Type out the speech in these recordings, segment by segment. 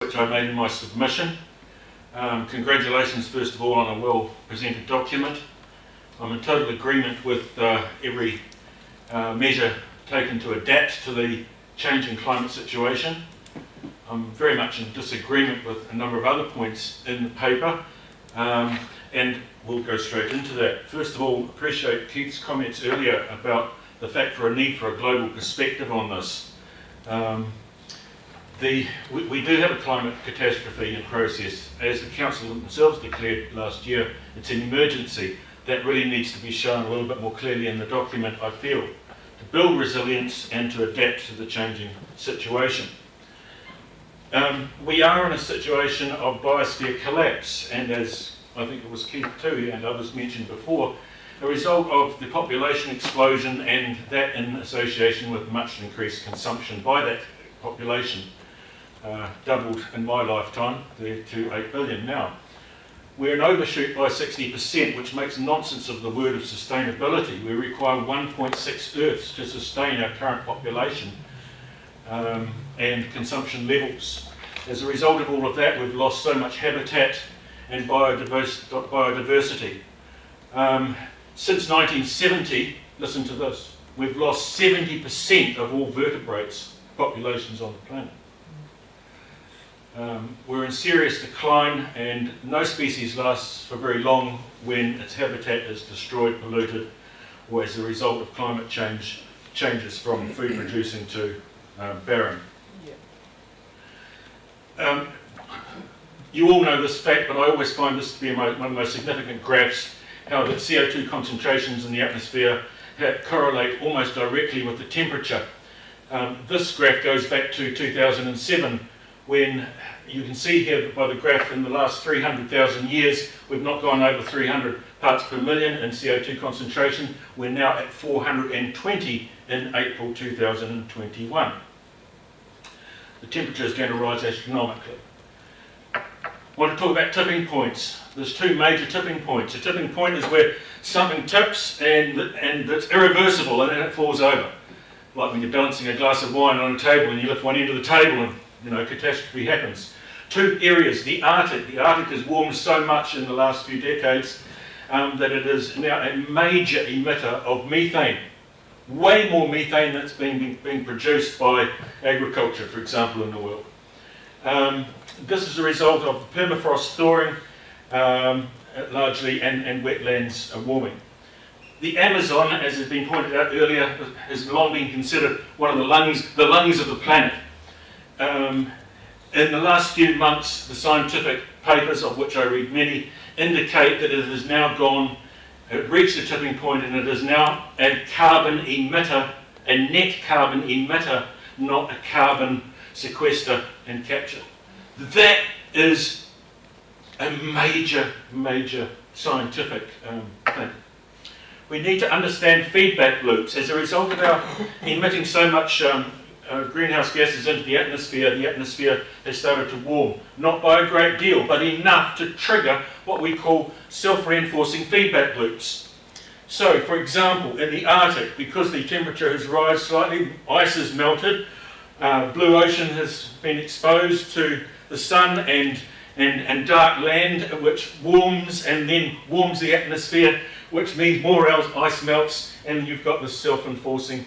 which I made in my submission. Congratulations first of all on a well presented document. I'm in total agreement with every measure taken to adapt to the changing climate situation. I'm very much in disagreement with a number of other points in the paper, and we'll go straight into that. First of all, appreciate Keith's comments earlier about the fact for a need for a global perspective on this. We do have a climate catastrophe in process. As the Council themselves declared last year, it's an emergency. That really needs to be shown a little bit more clearly in the document, I feel, to build resilience and to adapt to the changing situation. We are in a situation of biosphere collapse, and as I think it was Keith too and others mentioned before, a result of the population explosion and that in association with much increased consumption by that population. Doubled in my lifetime to 8 billion now. We're an overshoot by 60%, which makes nonsense of the word of sustainability. We require 1.6 Earths to sustain our current population and consumption levels. As a result of all of that, we've lost so much habitat and biodiversity. Since 1970, listen to this, we've lost 70% of all vertebrates populations on the planet. We're in serious decline, and no species lasts for very long when its habitat is destroyed, polluted, or as a result of climate change, changes from food producing to barren. You all know this fact, but I always find this to be one of the most significant graphs, how the CO2 concentrations in the atmosphere correlate almost directly with the temperature. This graph goes back to 2007, when you can see here by the graph in the last 300,000 years, we've not gone over 300 parts per million in CO2 concentration. We're now at 420 in April 2021. The temperature is going to rise astronomically. I want to talk about tipping points. There's two major tipping points. A tipping point is where something tips and it's irreversible and then it falls over. Like when you're balancing a glass of wine on a table and you lift one end of the table and catastrophe happens. Two areas, the Arctic. The Arctic has warmed so much in the last few decades that it is now a major emitter of methane. Way more methane that's being produced by agriculture, for example, in the world. This is a result of the permafrost thawing largely and wetlands warming. The Amazon, as has been pointed out earlier, has long been considered one of the lungs of the planet. In the last few months, the scientific papers, of which I read many, indicate that it has now reached a tipping point, and it is now a carbon emitter, a net carbon emitter, not a carbon sequester and capture. That is a major, major scientific thing. We need to understand feedback loops. As a result of our emitting so much greenhouse gases into the atmosphere has started to warm. Not by a great deal, but enough to trigger what we call self-reinforcing feedback loops. So, for example, in the Arctic, because the temperature has risen slightly, ice has melted, blue ocean has been exposed to the sun and dark land, which warms and then warms the atmosphere, which means more ice melts, and you've got this self-reinforcing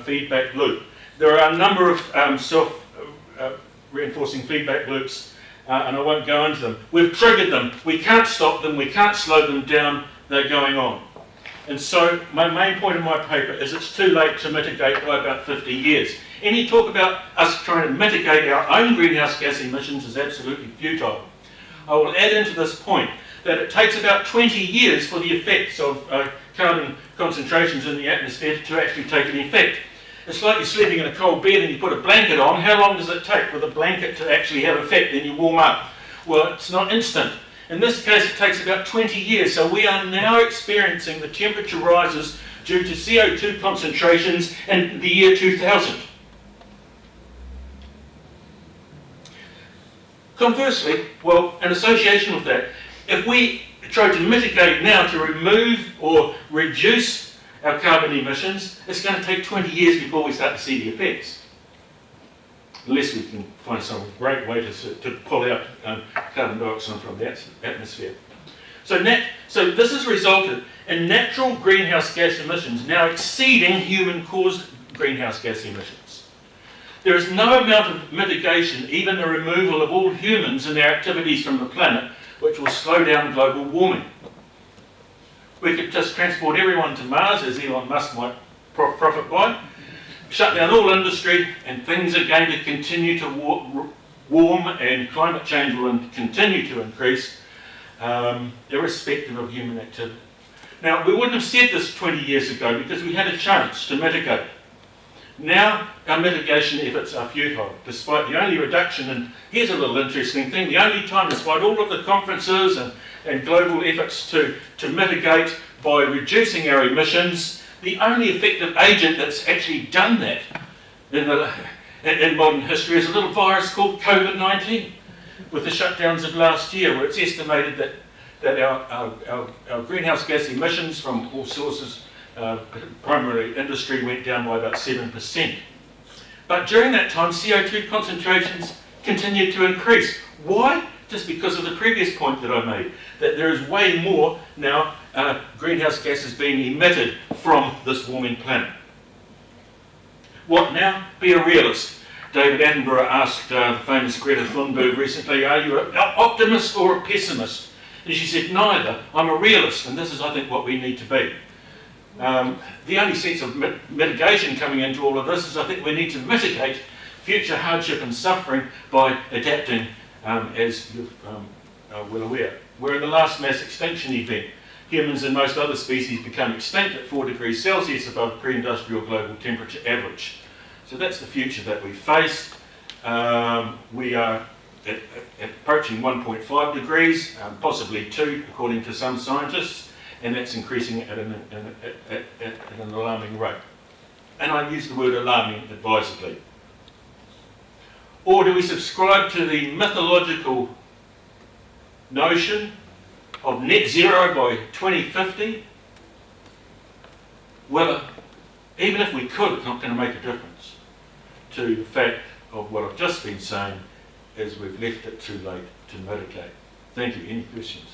feedback loop. There are a number of self-reinforcing feedback loops, and I won't go into them. We've triggered them. We can't stop them. We can't slow them down. They're going on. And so my main point in my paper is it's too late to mitigate by about 50 years. Any talk about us trying to mitigate our own greenhouse gas emissions is absolutely futile. I will add into this point that it takes about 20 years for the effects of carbon concentrations in the atmosphere to actually take an effect. It's like you're sleeping in a cold bed and you put a blanket on. How long does it take for the blanket to actually have effect and you warm up? Well, it's not instant. In this case, it takes about 20 years. So we are now experiencing the temperature rises due to CO2 concentrations in the year 2000. Conversely, well, in association with that, if we try to mitigate now to remove or reduce our carbon emissions, it's going to take 20 years before we start to see the effects. unless we can find some great way to pull out carbon dioxide from the atmosphere. So this has resulted in natural greenhouse gas emissions now exceeding human-caused greenhouse gas emissions. There is no amount of mitigation, even the removal of all humans and their activities from the planet, which will slow down global warming. We could just transport everyone to Mars, as Elon Musk might profit by, shut down all industry, and things are going to continue to warm, and climate change will continue to increase, irrespective of human activity. Now, we wouldn't have said this 20 years ago because we had a chance to mitigate. Now, our mitigation efforts are futile, despite the only reduction in, here's a little interesting thing, the only time, despite all of the conferences and global efforts to mitigate by reducing our emissions, the only effective agent that's actually done that in modern history is a little virus called COVID-19, with the shutdowns of last year, where it's estimated that our greenhouse gas emissions from all sources, primarily industry, went down by about 7%. But during that time, CO2 concentrations continued to increase. Why? Just because of the previous point that I made, that there is way more now greenhouse gases being emitted from this warming planet. What now? Be a realist. David Attenborough asked the famous Greta Thunberg recently, are you an optimist or a pessimist? And she said, neither. I'm a realist, and this is, I think, what we need to be. The only sense of mitigation coming into all of this is I think we need to mitigate future hardship and suffering by adapting, as you're well aware. We're in the last mass extinction event. Humans and most other species become extinct at 4 degrees Celsius above pre-industrial global temperature average. So that's the future that we face. We are approaching 1.5 degrees, possibly 2 according to some scientists, and that's increasing at an alarming rate. And I use the word alarming advisedly. Or do we subscribe to the mythological notion of net zero by 2050? Well, even if we could, it's not going to make a difference to the fact of what I've just been saying, is we've left it too late to mitigate. Thank you. Any questions?